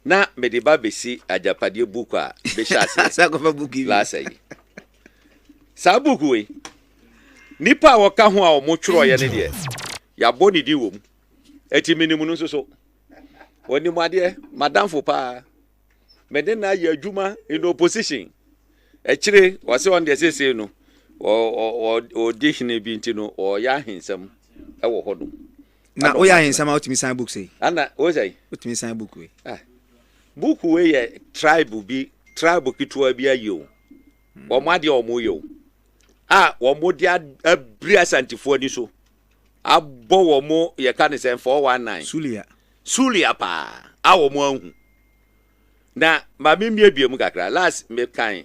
na me de ba besi Agyapade book a be shase Sakofa book yi last yi sa book we nipa wo ka ho a o mo tworo ye ne de ya bo ni di wo mu eti minimu no so oni mu ade madam fo pa me de na ya adwuma in opposition echire wase on de sese no o dihine bi ntino o ya hensam e wo hodo na o ya hensam a otimi sign book say ana o say otimi sign book we book we ye tribe kitwa bi ayo o mo ade o mo yo wo mo dia abri asantifo ni so abo wo mo ye ka ne sen 419 sulia pa awo mo ahu na ma me miebiem kakra last me kan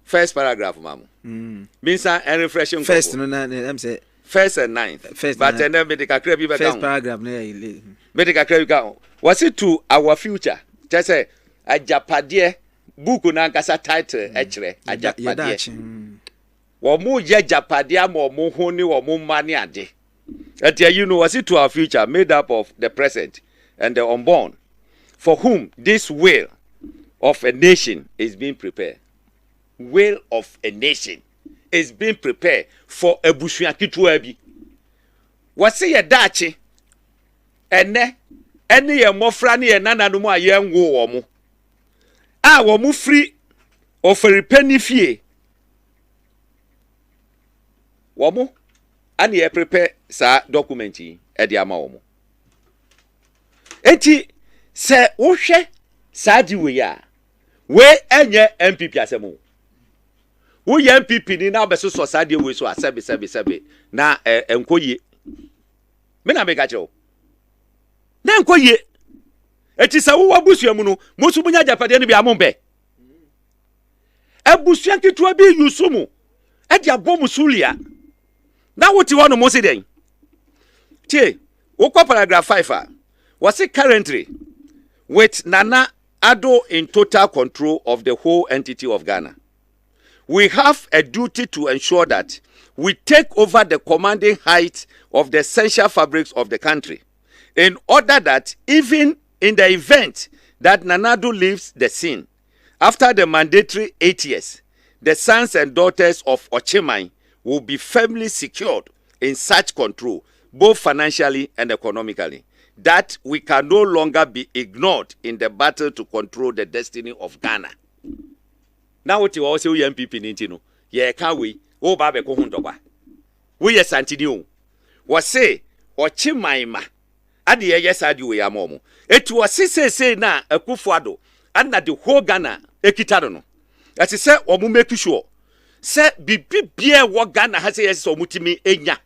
first paragraph mamu minsa and refreshing first no na am say first and ninth but then me de kakra bi be first paragraph na me de kakra bi ka was it to our future just say Agyapade book na nkasa title ekire Agyapade wo mo ye Agyapade am mo ho ni wo mo mane ade at you know was it to our future made up of the present and the unborn for whom this will of a nation is being prepared. Will of a nation is being prepared for a bushua kitwa bi. Wase ye dachi ene ye mofra ne ye nananom a ye nwo wo mo. A wo mo free oferi penny fie. Wo mo ani ye prepare sa document yi e de ama wo mo. Eti se wo hwe sa di we ya we enye NPP asemo wo ye NPP ni na beso so sa di we so asebe na enkoye me na me ga kire na enkoye eti se wo abusua mu no mosu munya Agyapade no bi amombe abusua kitwa bi yusumu e di abom sulia na woti wono mo se den tie wo kwa paragraph 5 was it currently with Nana Addo in total control of the whole entity of Ghana. We have a duty to ensure that we take over the commanding height of the essential fabrics of the country in order that even in the event that Nana Addo leaves the scene, after the mandatory 8 years, the sons and daughters of Ochimai will be firmly secured in such control, both financially and economically, that we can no longer be ignored in the battle to control the destiny of Ghana. Now what you also NPP nintino ye ka we o ba be ko hundoba we ye santini o wo se Ochimaima ade ye yes ade we amomo etu wo se na Akufo-Addo and the whole Ghana ekitado no ati se omo make sure se bibibie wo Ghana ha se yes omutimi enya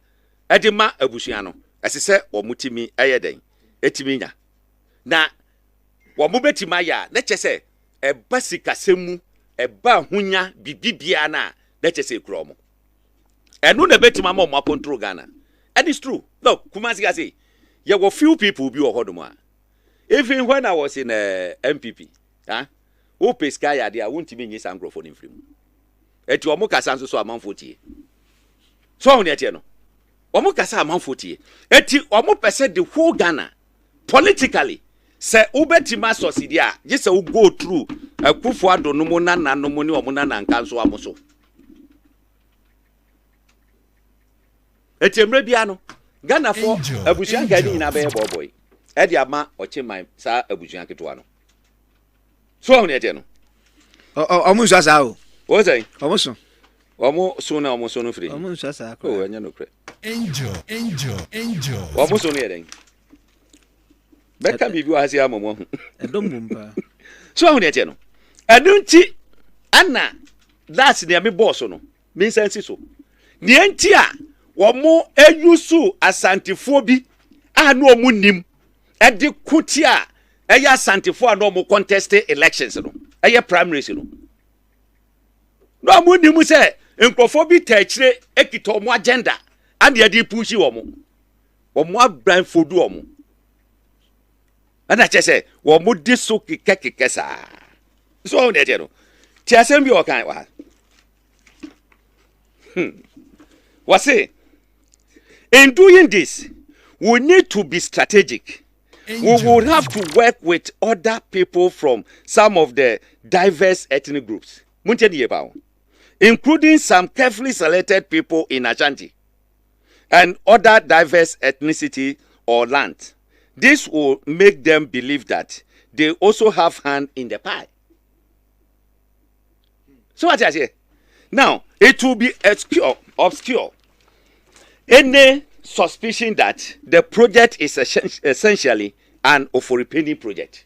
ade ma abusua no ati se omutimi eyeden etiminya na wo mo betima ya na chese e basikasemu e ba hunya bibibia na chese kromo enu na betima ma mo control Ghana and it's true look Kumasi ga say there were few people bi ohodoma even when I was in NPP o peska ya dia wontimi nyi sankrofo nfrim eti omo kasa nso so amanfo tie so on etie no omo kasa amanfo tie eti omo pese the whole Ghana politically say ubetima sosidi a je say go through Akufo-Addo no mo nana no mo ni omo nana nka nso amoso etemre bia no Ghana for abusuan ka ni na be boy e dia ma Ochimai sa abusuan ketewa no so on ete no omo so asa o say omo so na omo so no free omo so asa ko enya no kre Angel omo so no yeden beka bibi wa hasi amomo edomumpa so on ete no enunti ana that's the me boss no me sense so ni enti a womo eyusu asantifo bi anu omu nim edi kutia eya asantifo anu omu contest elections no eya primaries no no omu nim se nkrofo bi taachire ekita omu agenda and edi pushi omu abran fodu omu ana chese womu diso kike sa so on ete no ti asem bi o kan wa wase in doing this, we need to be strategic. we would have to work with other people from some of the diverse ethnic groups, including some carefully selected people in Ashanti and other diverse ethnicity or land. This will make them believe that they also have hand in the pie. So what I say? Now, it will be obscure. Any suspicion that the project is essentially an Oforipeni project.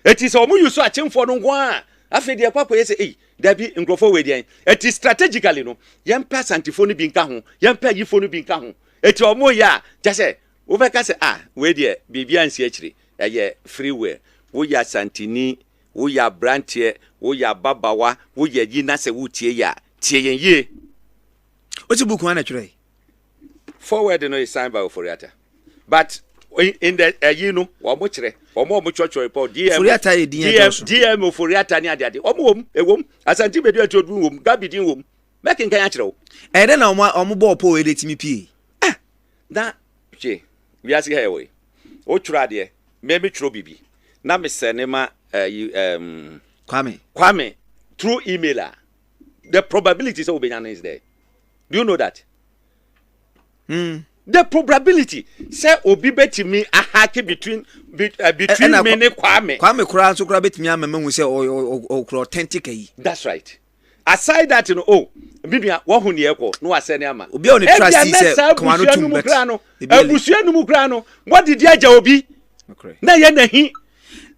It is omu you so achim for no one. After the papa say, hey, there be nkrofo we there. It is strategically no. Yempa santifoni bi nka ho, yempa yifoni bi nka ho. Eti omu ya, just say, obeka say we there bibia nsi akire. Eye freeway. Wo ya santini, wo ya brantie, wo ya babawa, wo ya yina se wo tie ya. Tie yen ye. What's the book one actually? Forward no is signed by Oforiata. But in the you know, omo church report DM Oforiata ni ade. Omo ewom Ashanti bedu atodu wom, Gabidin wom. Make nkan ya kire wo. E dey na omo ball po we dey timi pi. Na che, we asi here we. O twura de, me twuro bibi. Na me send ma Kwame through emailer. The probability so Obenyana is there. Do you know that? The probability say obi betimi ahake between me ne Kwame. Kwame kura so kura betimi amema hu say o kura authentic yi. That's right. Aside that, you know, oh, bibia wo hu ne ekọ no asene ama. Obi on the trust say Kwame no tum bet. Abusua no mu kra no, what did ya ja obi? Na ye na hi.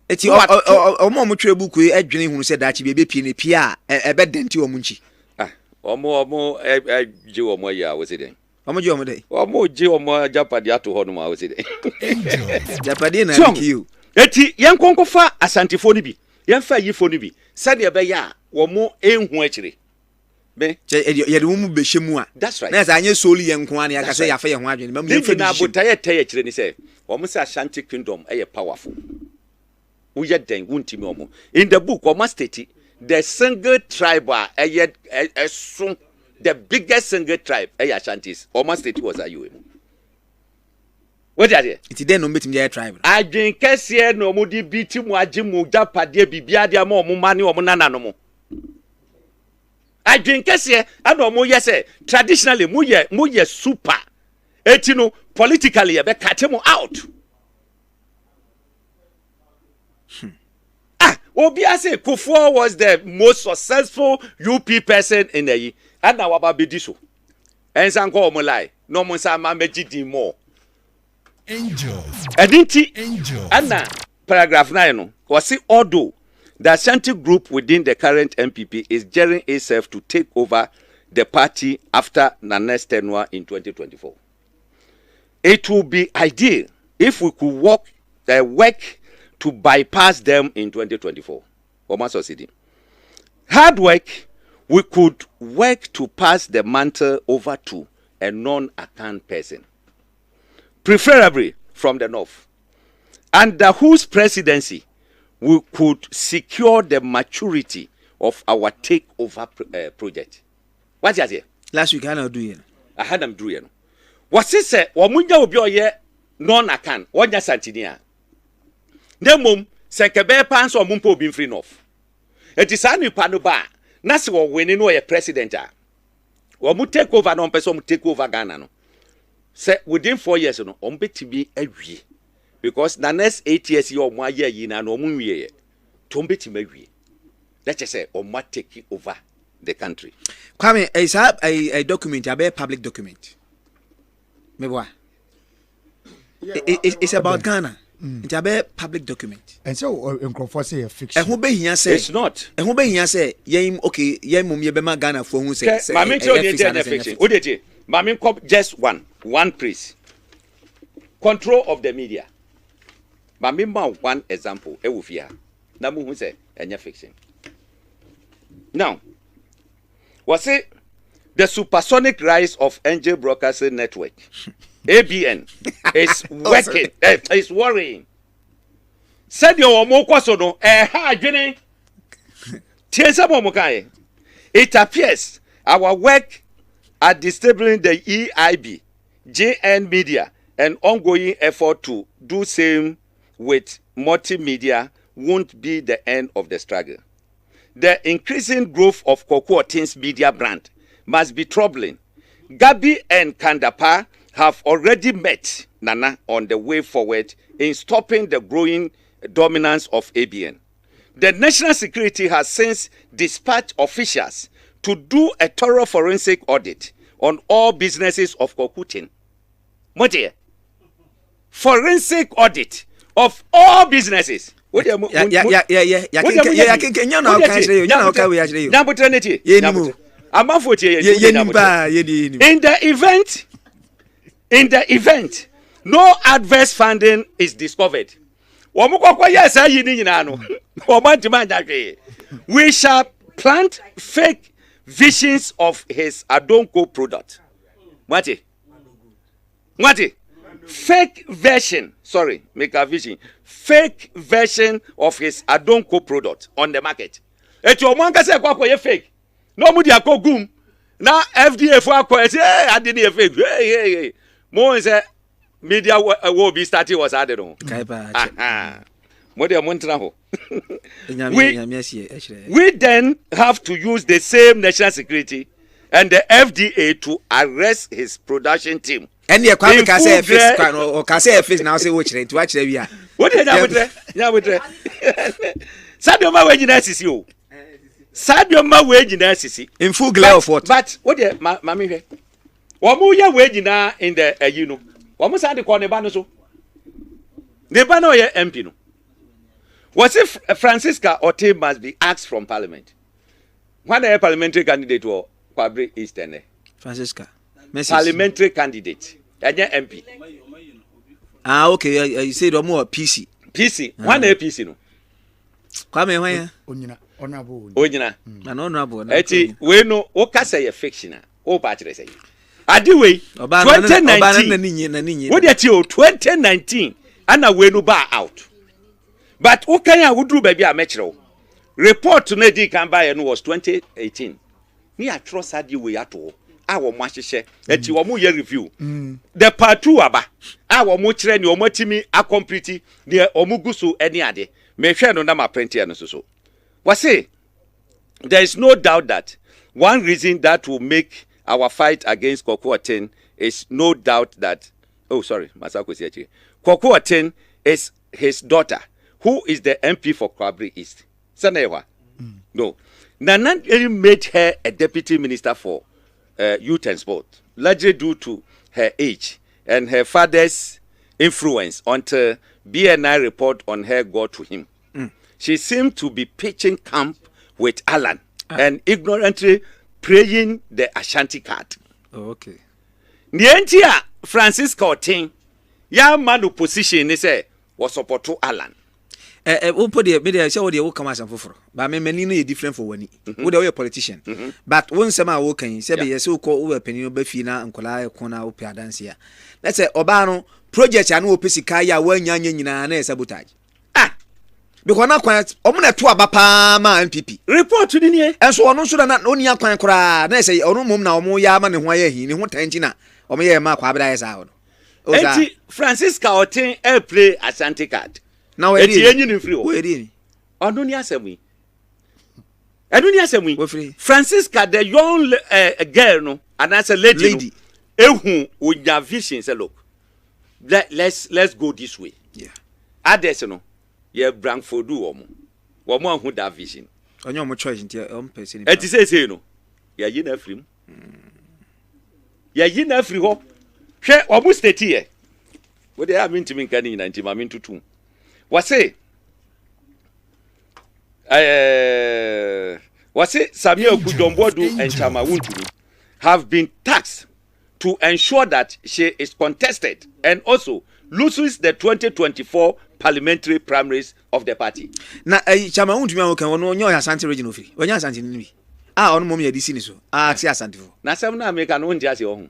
Eti omo twa book yi adwene hu say dachi be pie ne pie a ebe denti omo nchi. Omo je omo ya wo se den. Omo je omo dey. Omo je omo Agyapade3 ho no ma wo se den. Agyapade na kiu. Eti yen konkofa asantifo ni bi. Yen fa yifo ni bi. Sade be ya omo enhu akire. Be ye de mu be hyemu a. That's right. Na za anye soli yen nko an ya ka say ya fa ye ho adwene. Mam ye fa na botaye taye akire ni say omo say Ashanti kingdom powerful. We yet then wuntimi omo. In the book omo state the single tribe the biggest single tribe Ashantis almost it was Ayu. What is it? It's then no meeting their tribe. I drink Cassia no mudi beat him wajimu Agyapade bibia dia mo money or nana no mo. I drink Cassia and no more yes traditionally muye super. Etino politically a be cut him out. Obiase Kufuor was the most successful UP person in the year. And now about Bidiso. And Sanko Molai. No Monsama Majidi more. Angels. Adinti. Angels. Anna, paragraph 9. Was it although the Ashanti group within the current NPP is gearing itself to take over the party after Nane's tenure in 2024. It would be ideal if we could work to bypass them in 2024. Hard work, we could work to pass the mantle over to a non-account person, preferably from the north, under whose presidency we could secure the maturity of our takeover project. What is it? Last week I not do it. I had them do it. What is it? Wamunja obi non-account. Wanya santinia. Nemum sekebe pans or mumpo bin free enough. It is any panuba. Nasi wo winning no a president. Wamu take over no person take over Ghana no. Say within 4 years no ombeti be awie. Because the next 8 years you omo aye yi na no omo wie. Tombeti mawie. Let's just say omo take over the country. Kwame, is a document, a public document. Meboa. It's about Ghana. It's a public document. And so, in say a fiction. And who be here say it's not. And who be here say, yem okay, yem mum yebema Ghana for who say. Mammy told you fiction. What did you? Mammy cop just one priest. Control of the media. Mammy one example. Ewufia. Namu who say any fiction. Now, was it the supersonic rise of Angel Broadcasting Network? ABN is working. It's worrying. Said your moko no ha adwene. Tiesa momokai. It appears our work at disabling the EIB, JN Media, an ongoing effort to do same with multimedia won't be the end of the struggle. The increasing growth of Cocoa Tin's media brand must be troubling. Gabi and Kandapa have already met Nana on the way forward in stopping the growing dominance of ABN. The National Security has since dispatched officials to do a thorough forensic audit on all businesses of Cocoa Tin. What here? Forensic audit of all businesses. In the event, no adverse funding is discovered. We shall plant fake visions of his Adonko product. What? Fake version, sorry, make a vision. Fake version of his Adonko product on the market. Et your man can say fake. No mudi akogum. Now FDA for say, hey, I didn't fake. Hey. More say media will be starting was added on. We then have to use the same national security and the FDA to arrest his production team. And you can't say a fish or can say a fish now say which to watch the via. What did I with Sadio Ma wage in SCC. Sadio Ma wage in SCC. In full glare of what? But what the mammy here? Wamuya wage in the you know. Wamus had the corner banoso. The bano ye MP no. Was if Francisca Ote must be asked from Parliament? When a parliamentary candidate or Kwabre Eastern? Francisca. Parliamentary candidate. MP. Okay. You said more PC. PC. One APC no. Kwame why? Honorable. Onyina. An honorable. Eti we no o ka say fiction. O ba kire say. Adiwe 2019. What dey o 2019 ana we no ba out. But o kan ya wudru ba bia mekire. Report to Nedi can buy no was 2018. Ni atrust adiwe ato. Our mwahyehyɛ eti wo mo ye review the part 2 aba wo mo kire ne o matimi acomplete ne o mo guso eni ade me hwɛ no na ma print here no so say there is no doubt that one reason that will make our fight against Cocoa Tin is no doubt that Masako Siachi Cocoa Tin is his daughter who is the MP for Kwabre East. Sanewa no Nana made her a deputy minister for youth and sport, largely due to her age and her father's influence until BNI report on her got to him. She seemed to be pitching camp with Alan and ignorantly praying the Ashanti card. Okay. Nientia Francisca Otin, young man opposition, say, was support to Alan. Put the media show the will come as a fuffer. But many different for one. Would a politician. But one summer walking, say, so called over Penny Befina and Colai Kona Opia Dancia. Let's say Obano project and Opisikaya when young and sabotage. Because now quite omuna to abapa ma NPP. Report to the near. And so on, so that only a quan cry. They say, oh, no, mum now, more yaman and why he knew what engine or me a mark is out. Francisca Otin play Ashanti card. Now, it's the free. Where did he? I don't hear Francisca, the young girl, no, and as a lady, with your vision, say, look, let's go this way. Yeah. Others, no, you bring for do one who that vision. On your choice, in person. And he says, you know, you're in free. You're in free hope. Share almost 30 years. What they have been to me, canning 90, I mean to 2. Was it Samuel Kudombodu and Chama Wuntumi have been tasked to ensure that she is contested and also loses the 2024 parliamentary primaries of the party. Na Chama Wuntumi can no your Ashanti regional fee. When you Ashanti ni. On mom ye disi ni so. Si Ashanti fo. Na sem na make an ondia se ohun.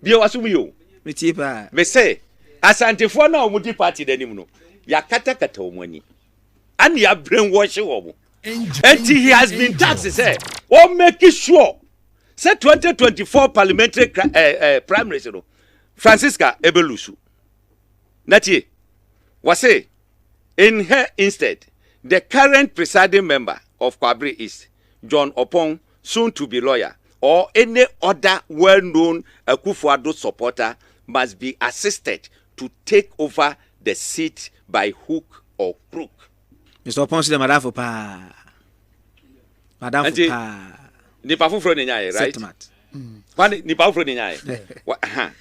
Bi o asumi yo. Me tie pa. Me say Ashanti fo na omudi party denim no. Ya kata omani. And ya brainwash omo. And he has been taxed say, oh make it sure. Say 2024 parliamentary primaries no. Francisca Ebelusu. Natie, was say, in her instead, the current presiding member of Kwabri is John Opong, soon to be lawyer, or any other well-known Akufo-Addo supporter must be assisted to take over the seat by hook or crook. Mr. Opong said, Madam for pa. Madam for pa. Nipa fufuro ni nyaye, right? Settlement. Kwani nipa fufuro ni nyaye.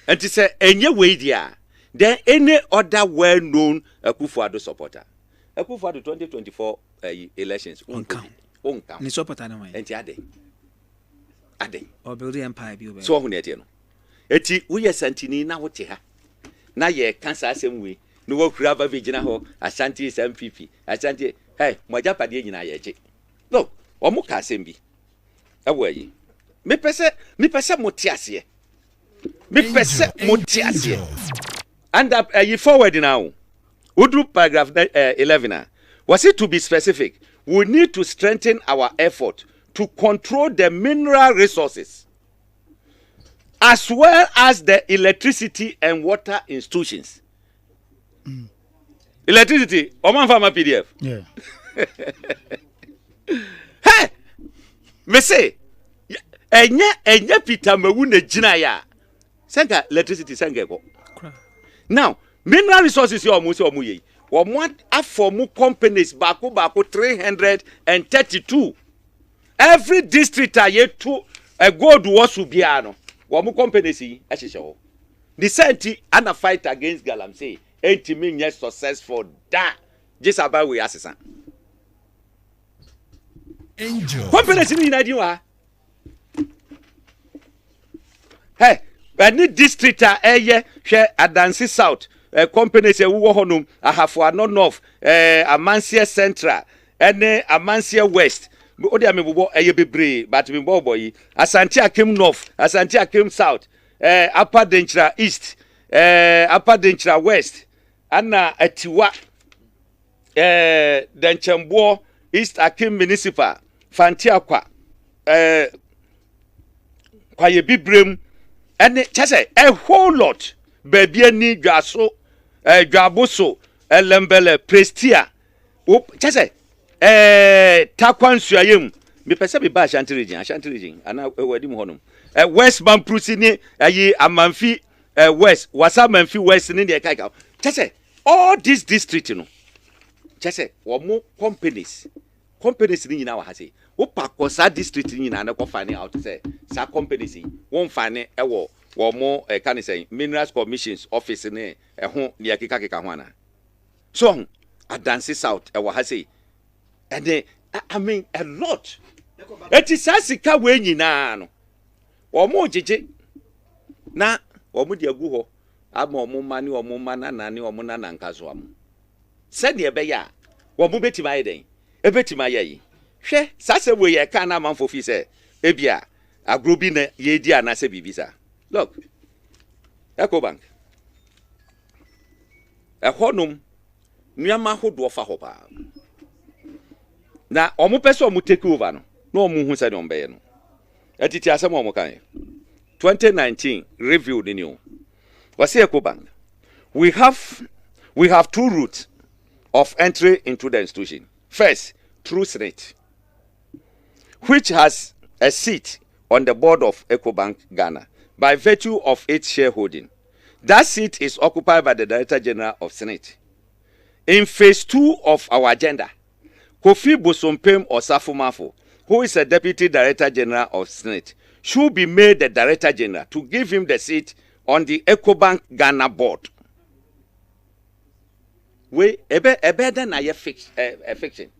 And to say, any way there, then any other well-known Akufo-Addo supporter. Akufo-Addo 2024 elections. Unkam. Ni supporter na why? Enti ade. Or building empire bi obe. So hu ne no. Eti uye santini na wote ha. Na ye kansa asem we. No wo kura ba bi gina ho. Ashanti is NPP. Ashanti, hey, mo Agyapade nyina ye je. No, omo ka asem bi. Ewo yi. Me pese motiase. Me pese motiase. And you forward now. Udu paragraph 11. Was it to be specific? We need to strengthen our effort to control the mineral resources as well as the electricity and water institutions. Electricity, Oman Farmer PDF. Yeah. Hey! Me say, enye Peter Mewune jina ya. Senga electricity senga go. Now, mineral resources yo omu ye. Omo afomu companies bako 332. Every district aye to a gold was ubiano. Omu companies yi ehihye ho. The senti ana fight against Galamsey. Enti mean yes successful da. Just about we assassin. Angel. Companies in Nigeria. Hey, any district eye share Adansi South. Companies wo honum Ahafo North, Amansia Central, ene Amansia West. Odi amebobo eye bebre, but me boy Ashanti Akim North, Ashanti Akim South, Agyapade3 East, Agyapade3 West, ana Atiwa, Denchembo East Akim Municipal, Fantiakwa, kwaye bibrem, and chase a whole lot. Baby ni Dwaso, Dwaboso, Lembele, Prestia. Chase Takwan Suayem. Me pese be ba Ashanti region, ana wedim honum. West Mamprusini, Amanfi West, Wasa Manfi West ni de kaika. Chase all these districts, you know. Chase more companies ni nyina wa ha say. Wo pakosa district ni nyina na ko fane out say sa companies won fane ewo more can say minerals commissions office ne ho ne yakika ho ana. So Adansi South ewo ha say. And then I mean a lot. Eti sasika we nyina no. Omo jeje na omo de agu ho ama omo mani omo mana nani omo na nkazo am. Said de be ya omo betima ye den. Ebetima ye yi. Hwe sase we ye ka na manfo fi se ebia agrobi na ye di anase bibisa. Look, Ecobank. A honum, Niama hodo fa hopa. Na omu pese omu take over no. No omu hu se no mbe no. Etiti asem omu kan. 2019 review the new. Wasi Ecobank. We have two routes of entry into the institution. First, through Senate, which has a seat on the board of Ecobank Ghana by virtue of its shareholding. That seat is occupied by the Director General of Senate. In phase 2 of our agenda, Kofi Bosompem Osafo-Maafo, who is a Deputy Director General of Senate, should be made the Director General to give him the seat on the Ecobank Ghana board. We ebe then na fiction.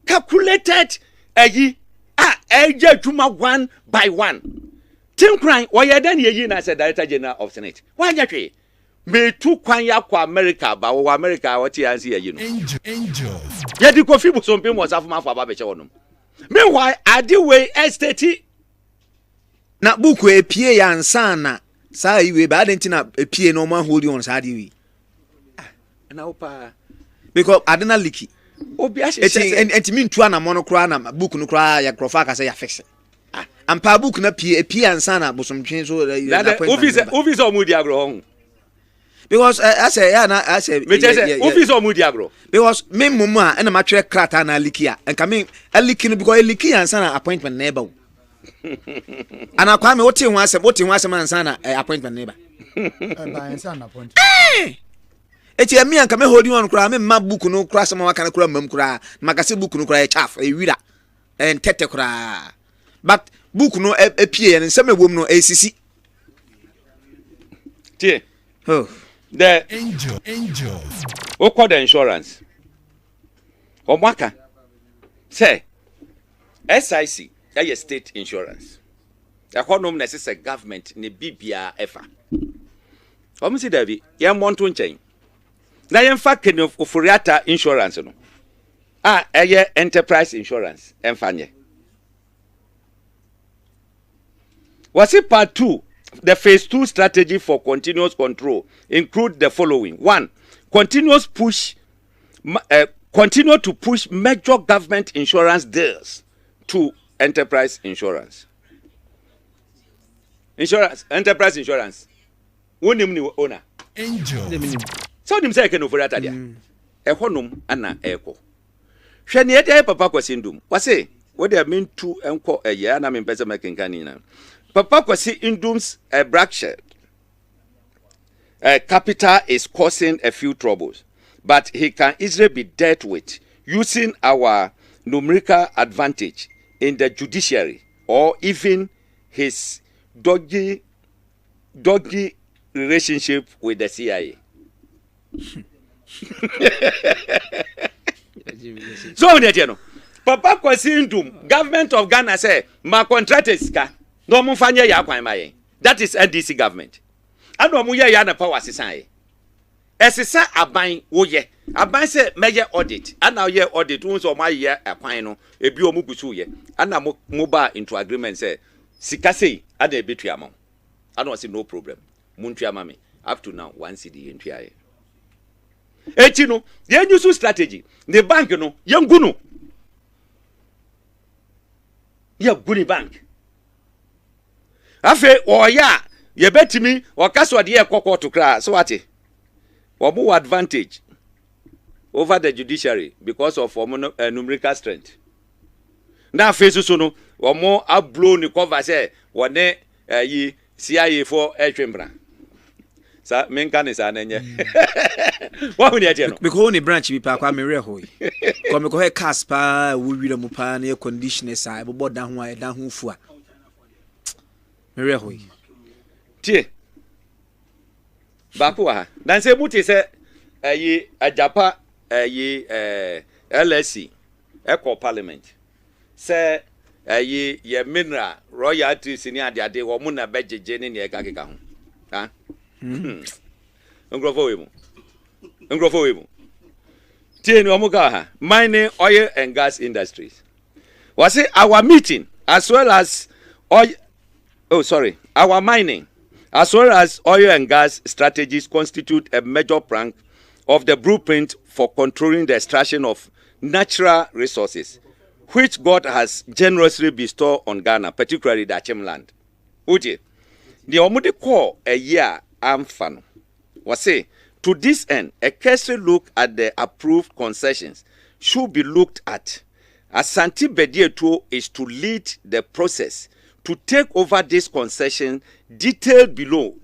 Calculated juma 1 by 1. Tim Crying, why you then ye as a Director General of Senate? Why you me two kwanya kwa America, but America what you see, you know. Angel. Yet the Kofi Bosompem was half my father. Meanwhile, I do way estate. Na buku epie ya nsana saa iwe ba adentina epie no man hold on saa diwi. Na opa because adena leaky. Obi a hye. Enti mi ntua na mono kra na book no kra ya krofa ka say ya fix. ampa book na pie ansana bosomtwe so office o mudi agro because I say office o mudi agro because me mumma and ma twerɛ krata na likia and come aliki no because aliki ansana appointment neighbor ana kwa me wote ho asem ansana appointment neighbor ba ansana appointment eti emi anka me holding on kura me ma book no kura asem waka na kura mam kura magase book no kura chaff wira en tete kura but book no epie en nsem ewom no esisi tie oh the Angel. o call the insurance omaka say SIC ya state insurance economy necessary government ne bibia efa omusi davi ye monto nchen na ye mfa kene ofuriata insurance no eye enterprise insurance enfanye was it part 2 the phase 2 strategy for continuous control include the following: 1, continue to push major government insurance deals to enterprise insurance. Enterprise insurance. Wonim ni owner. Angel. So dim say ken over that dia. E honum ana eko. Hwe ne ede papa kwasi ndum. Wase we dey mean to enko eye na me pese makenka ni na. Papa kwasi ndum's Berkshire capital is causing a few troubles, but he can easily be dealt with using our numerical advantage in the judiciary or even his dodgy relationship with the CIA. So Papa kwasi ndum government of Ghana say my contractors ka no mo fanya ya kwan maye. That is NDC government. Ado mo ye ya na power sisan ye. Esisa aban wo ye. Aban say meje audit. Ana ye audit won so ma ye akwan no ebi o mu gusu ye. Ana mo ba into agreement say sika sei ana ebetu amon. Ana say no problem. Muntu ama me. Up to now 1 cedi entu aye. Echi no ye nyusu strategy. The bank no ye ngunu. Ye guni bank. Afe oya ye betimi okaso de ye kokko to kra so what omo advantage over the judiciary because of numerical strength. Na face so no omo ablow ni cover say wone yi CIA for etwembra sa menka ne sa na nye wa hu ne ate no because only branch bi pa kwa me re hoy ko me ko he cast pa wo wira mu pa na conditioner sa bo boda ho a da ho fu a me re hoy tie ba ko ha dan se muti se yi ajapa yi LSC eco parliament se yi ye mineral royalties ni ade wo mu na bejeje ni e kakeka ho ha ngrofo we mu tie ni omuka ha mining oil and gas industries was it our meeting as well as our mining as well as oil and gas strategies constitute a major plank of the blueprint for controlling the extraction of natural resources, which God has generously bestowed on Ghana, particularly the Achem land. Uji, the Omude call a year amfano was say to this end, a careful look at the approved concessions should be looked at. Ashanti Agyapade3 is to lead the process to take over this concession detailed below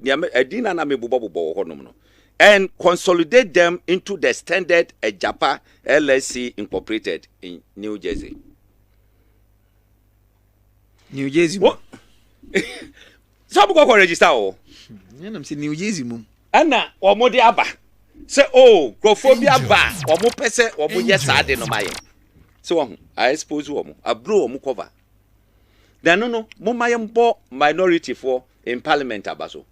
and consolidate them into the standard Agyapade LLC Incorporated in New Jersey. New Jersey. What? Some go register o. I'm saying New Jersey mum. Ana omo de aba. Say crophobia ba omo pese omo yesade no maye. So I suppose omo abro omo cover. Then no mo minority for in parliament abaso.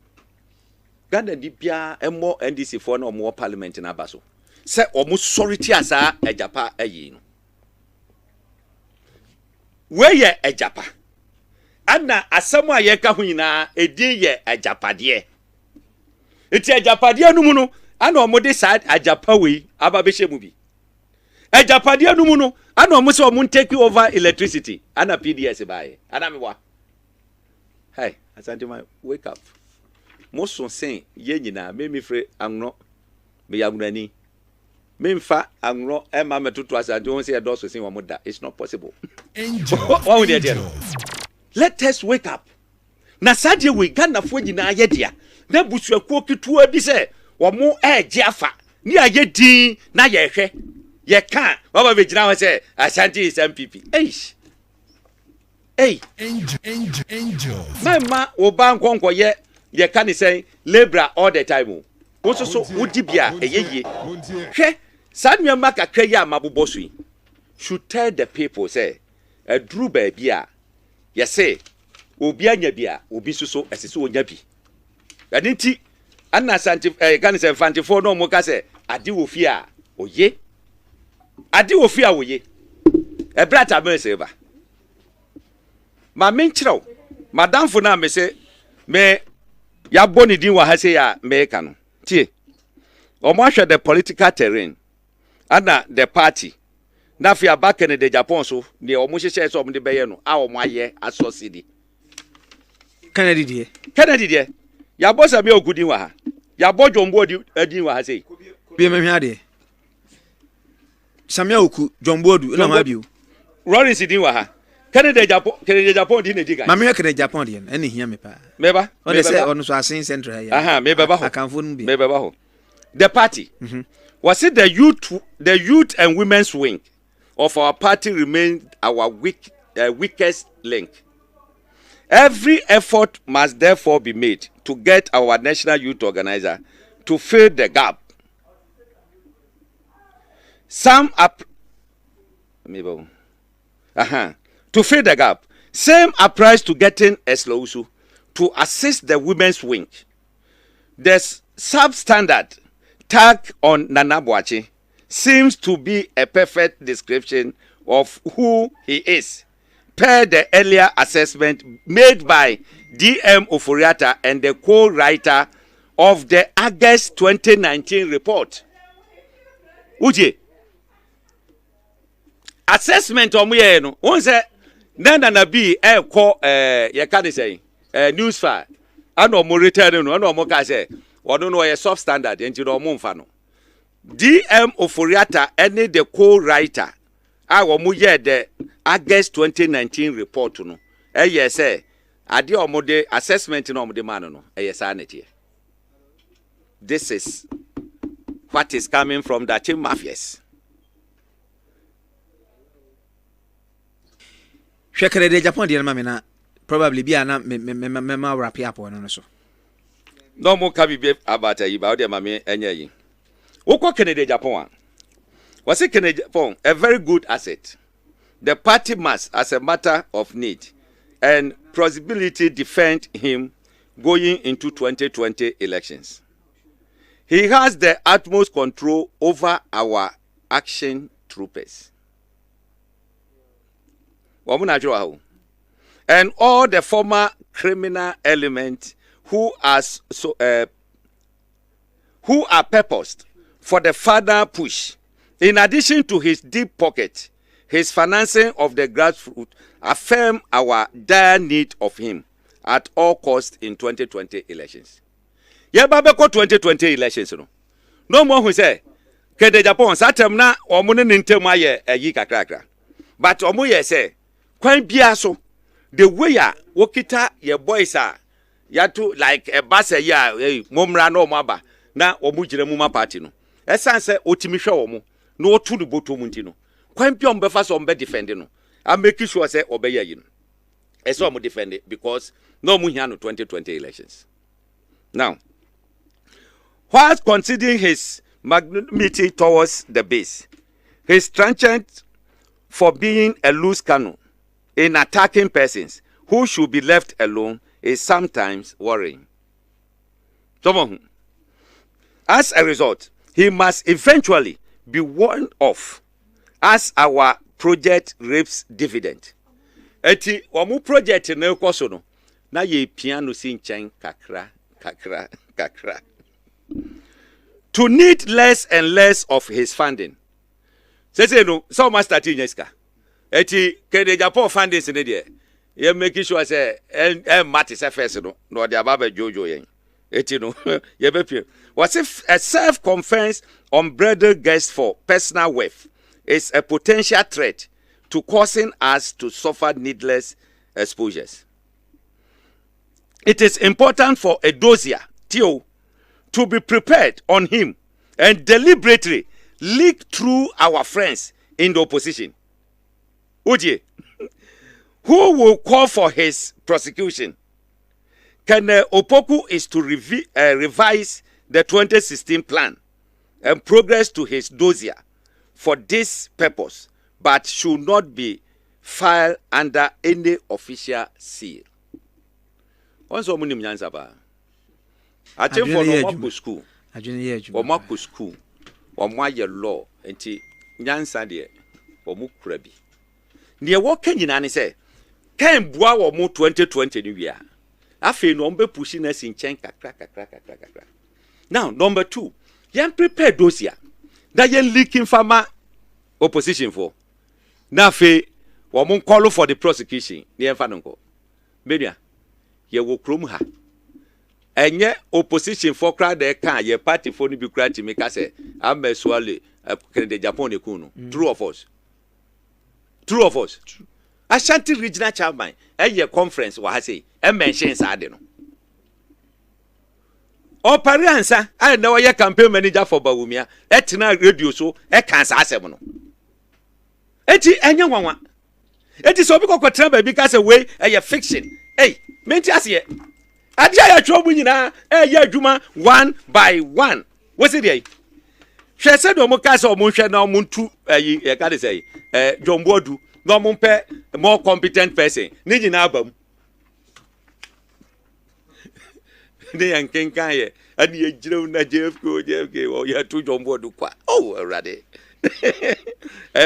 Ganda di bia emo NDC for no mo parliament na abaso. Say omo sority asa Agyapa ayi no. Where ye Agyapa? Ana asemu ayeka hu nyina edin ye Agyapade. Eti Agyapade no mu no ana omo de side Agyapa we aba be hye mu bi. Agyapade no mu no ana omo se omo take over electricity ana PDS bae ana mewa Hey, Asante man, wake up. Most son saying, ye nyina, me free angno, me yagunani. Me mfa angno, mama to Asante, won't say a dose with one mother. It's not possible. Angel. What would you Angel. Let us wake up. Na sadie we Ghana fo nyina ye dia. Na busuakuo ketua bi se, wo mo afa. Ni aye din na ye hwe. Ye kan, baba be gina ho se Ashanti is NPP. Eish. Hey, Angel. Mama, oba nkonko ye kan ni say labor all the time. Wo so wodi bia eyeye. Hwe, sanwa maka kra ya mabobo so yi. Should tell the people say, aduru ba bia. Ye say obi anya bia, obi suso esese onya bi. Adinti anna Ashanti kan say fantifo no mo ka say ade wo fi a oye. Ade wo fi a oye. E brata me say ba. Ma menkyerɛw madam fo na me se me ya boni din wa ha se ya me ka no tie omo ahwɛ the political terrain ana the party na fi abaka ne de Japan so ne omo hyehyɛ so omo de bɛyɛ no a omo ayɛ asosidi Kennedy die ya bosa me ogudin wa ha ya bojombo din wa ha se bi me hwa de Samia Oku Jombodu na ma biu Lawrence din wa ha Kennedy Japan din ne diga ma me Kennedy Japan de na hia me pa meba on dey say on so asin central ya aha meba ho akanfo no bi meba ho the party was it the youth and women's wing of our party remained our weakest link. Every effort must therefore be made to get our national youth organizer to fill the gap. To fill the gap. Same applies to getting Eslausu to assist the women's wing. The substandard tag on Nana Boachi seems to be a perfect description of who he is, per the earlier assessment made by DM Oforiata and the co-writer of the August 2019 report. Uji, assessment omuye no, one say Nana be call you can say news file. Ano mo return no, ano mo ka say ono no a soft standard enti no mo mfa no. DM Oforiata any the co-writer wo mo ye the August 2019 report no. Yes say ade omo de assessment no omo de man no. Yes anete. This is what is coming from the team mafias. Hwekere de Japan de ma me na probably bia na me wrap up on so. No more can be about a about the mame enye. Woko Canada Japan. Was it Canada Japan a very good asset? The party must, as a matter of need and possibility, defend him going into 2020 elections. He has the utmost control over our action troopers. And all the former criminal elements who are purposed for the further push. In addition to his deep pocket, his financing of the grassroots affirm our dire need of him at all costs in 2020 elections. Yeah, babeko 2020 elections no more who say Kede Japan satem na omune nintem aye yi kakrakra. But omo ye say kwan bia so the way ya wokita ye boys are yatu like a basa ya momra no maba na omu gire mu ma party no esan se otimi hwe omo na otu du boto mu nti no kwan bia ombefa so ombe defend no I make sure say obeya yi no eso omo defend it because no mu hia no 2020 elections. Now whilst considering his magnanimity towards the base, his trenchant for being a loose cannon in attacking persons who should be left alone is sometimes worrying. As a result, he must eventually be warned off as our project reaps dividend. Eti wamu project ne koso no na ye piano si nchen kakra. To need less and less of his funding. Say no, so much starting yeska. Eti Kede Japan funding se ne de. ye make sure say en mate say first no de ababa jojo yen eti no ye be pie was if a self conference unbridled guest for personal wealth is a potential threat to causing us to suffer needless exposures. It is important for a dossier Tio to be prepared on him and deliberately leak through our friends in the opposition. Uji, who will call for his prosecution? Can Opoku is to revise the 2016 plan and progress to his dossier for this purpose, but should not be filed under any official seal. Once a munim nyansa ba. I think for no school. Or school. Or my law. Enti nyansa de. Or mu krabi. Near what can you say? Can boa or mu 2020 new year. Afe no mbe pushing us in chain crack. Now, number 2. Yan prepare dossier. That yan leaking farmer opposition for. Na fe wo mun call for the prosecution. Ni en fa nko. Media. Ye wo krom ha. Enye opposition for crowd de kan ye party for ni bi kra ti make say ameswale the Japan ekunu. True of us. True of us. Ashanti regional chairman ye conference wa ha say e mention sa de no. O pari ansa I na ye campaign manager for Bawumia etina radio so e kan sa asem no. Eti enye wanwa. Eti so bi kokotra ba bi ka say we e fiction. Hey, menti ase adia ya twobu nyina ye adwuma one by one. What's it dey? Hwe se do mo ka say o mo hwe na o mo ntu ye ka dey say Jombodu no mo pe more competent person. Ni nyina abam. They yan kenkan ye ani ye jirew na JFK o ya to Jombodu kwa. Oh, already.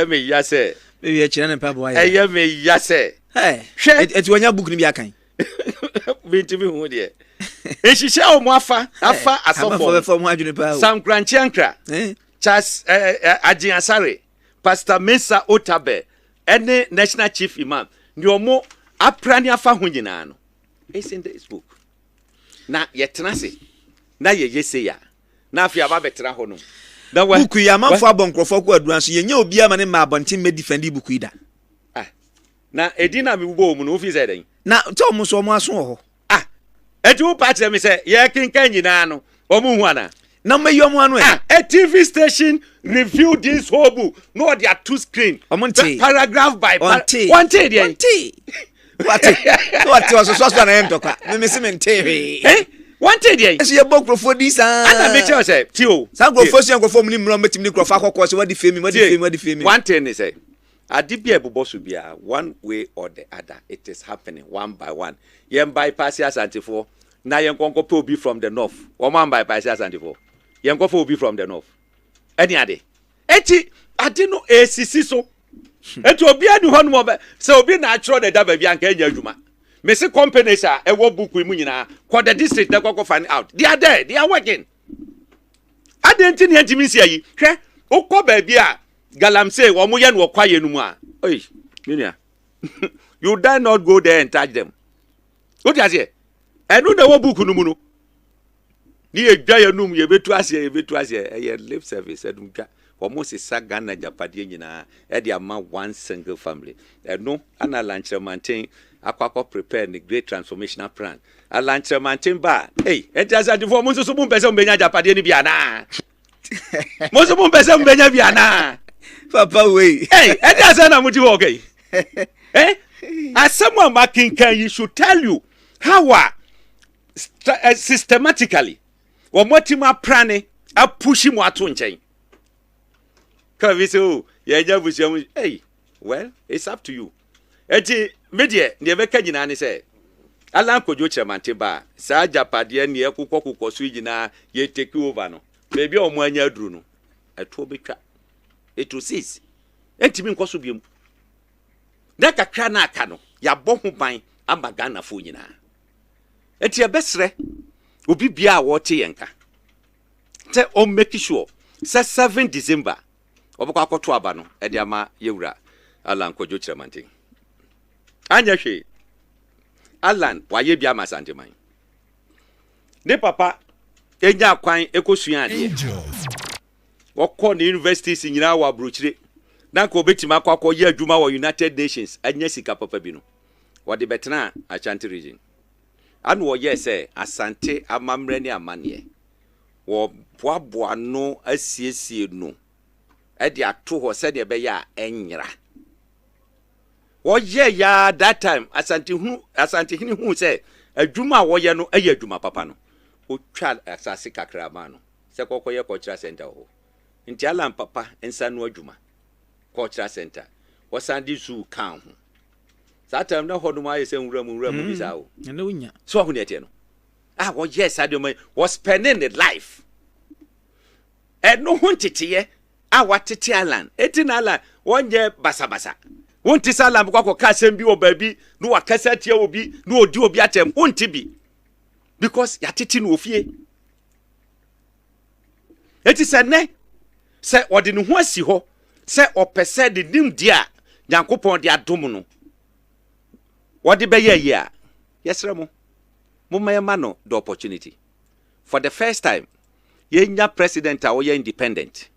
Me ya say me ye kire ne pa boy. Me ya say. Hey, et wanya book ni bi akan. Binti bi hu de. Ehihye o mo afa asofo. Sam Kranchiankra. Charles Agyapade3, Pastor Mensa Otabe, ene National Chief Imam. Ni omo aprani afa hu nyina no. It's in this book. Na yetenase. Na yeyese ya. Na afia ba betra ho no. Na wa buku ya manfo abonkrofo ko aduran so yenye obi ama ne ma abontin me defend buku ida. Na edina mi bubo mu no fi say den. Na to mo so mo aso ho. Eju party me say ye kinkan nyina no. Omu hu ana. Na mayo mo anu a TV station review this whole book. No they are two screen. Paragraph by one day. What? What was so na em toka. Me se mente. One day dey. Ese ye bokro for this and make sure say tio. San grofo so grofo mu ni mro metim ni grofo akokọ so what the fame. One thing is say adibia ebobosu bia one way or the other it is happening one by one. Yen bypass Ashanti for na yen konko pe obi from the north. One man bypass Ashanti for. Yen konko obi from the north. Any ade. Eti ade no ACC so. Eti obi anu ho no be say obi na atro the da ba bia nka nya adwuma. Me say companies a e wo buku mu nyina kwa the district na kokko find out. They are there, they are working. Ade enti ne antimi sia yi. Hwe ukọ ba bia Galamsey wo mo ye no kwaye no mu a. Oi, minia. You dare not go there and touch them. What you say? Enu na wo buku no mu no. Ni edwa ya num ye betu ase ye lip service edunka. Almost a Sagan Agyapade nyina e de ama one single family. No ana lanche maintain akwakọ prepare the great transformational plan. A lanche maintain ba. Hey, e just at for mo so mo pese mo benya Agyapade ni bia na. Mo so mo pese mo benya bia na. Papa we. Hey, e just na mo ti wo okay. As someone marking can you should tell you how systematically womotima prane a push mo ato nchen. Kaviso ye jabusiam hey well it's up to you. Eti media ne beka nyina ne say Alan Kojo Chemante ba sa Agyapade ne ekukọ so nyina ye take over no baby o mo anya aduru no eto betwa eto 6 entimi nkoso biem da kakra na aka no ya bọ ho ban amaga na fo nyina eti ebesre obi bia a wote yenka te o make sure say 7 December obukọ akoto aba no e de ama yewura Alan Kojo Chemante anya hwe Alan waye bia ma Asante man ne papa enya kwan ekosua ade Angels. wokọ ne universities nyina wa brochire na ko betima akọ ye adwuma wa United Nations anya sika papa bi no wode betena Ashanti region anu wo ye say Asante amamre ne amane wo boaboa no asiesie no e de ato ho se de be ya enyira wo ye ya that time Asante hini hu say adwuma wo ye no aye adwuma papa no o twa asase kakra ma no se kokoye cultural center ho nti Alan papa ensa no adwuma cultural center wasandi zoo kan ho that time na hodum aye se nwura bisa o na wonya so ho ne tie no wo yes adwuma was spending the life no huntitiye watete Alan etina Alan wonye basabasa wonti Alan kwa kasem bi obabi no wakasa tie obi no odi obi atem wonti bi because yatete no ofie eti se ne se odi ne ho asi ho se opese de nimdi a Nyankopon de adom no wodi be ye a yesre mo mayema no the opportunity for the first time yenya president a woye independent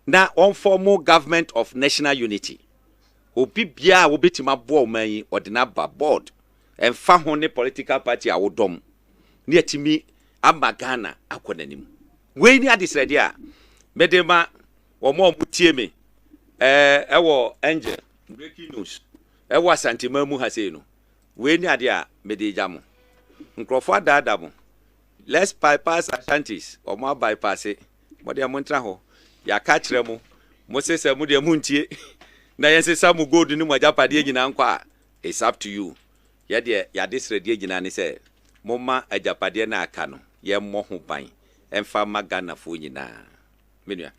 na on formal government of national unity obi bia wo betima bo man ordinary board emfa ho ne political party a wodom ne atimi amagana akonanim we ni adisrede a medema wo mo mutie me ewo angel breaking news ewo Asante mamu ha sei no we ni ade a medejam nkrofo adadam let's bypass Ashantis or more bypass it mo de mo ntra ho ya ka kire mo sese mo de mo ntie na yense samu gold ni mo Agyapade nyina nkwa it's up to you ya de ya disrede nyina ni se mo ma Agyapade na aka no ye mo ho ban emfa magana fo nyina menua